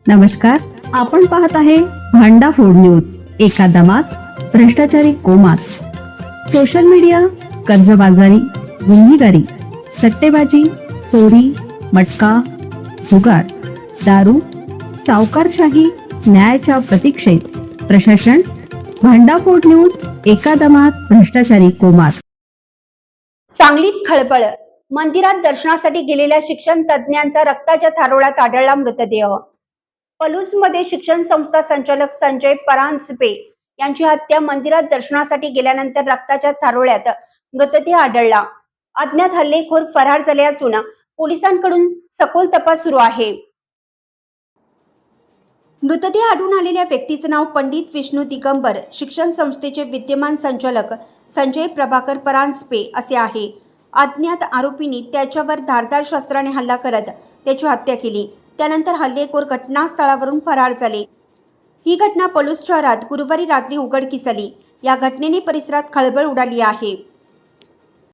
नमस्कार, आपण पाहत आहे भांडाफोड न्यूज. एका दमात भ्रष्टाचारी कोमात. सोशल मीडिया, कर्जबाजारी, गुन्हेगारी, सट्टेबाजी, चोरी, मटका, जुगार, दारू, सावकारशाही, न्यायाच्या प्रतीक्षेत प्रशासन. भांडाफोड न्यूज. एका दमात भ्रष्टाचारी कोमात. सांगलीत खळबळ. मंदिरात दर्शनासाठी गेलेल्या शिक्षण तज्ज्ञांचा रक्ताच्या थारोळ्यात आढळला मृतदेह. पलूसमध्ये शिक्षण संस्था संचालक संजय परांजपे यांची हत्या. मंदिरात दर्शनासाठी गेल्यानंतर रक्ताच्या थारोळ्यात मृतदेह आढळला. अज्ञात हल्लेखोर फरार झाले असून पोलिसांकडून सखोल तपास सुरू आहे. मृतदेह आढळून आलेल्या व्यक्तीचे नाव पंडित विष्णू दिगंबर, शिक्षण संस्थेचे विद्यमान संचालक संजय प्रभाकर परांजपे असे आहे. अज्ञात आरोपींनी त्याच्यावर धारदार शस्त्राने हल्ला करत त्याची हत्या केली. त्यानंतर हल्लेखोर घटनास्थळावरून फरार झाले. ही घटना पलूस शहरात गुरुवारी रात्री उघडकीस आली. या घटनेने परिसरात खळबळ उडाली आहे.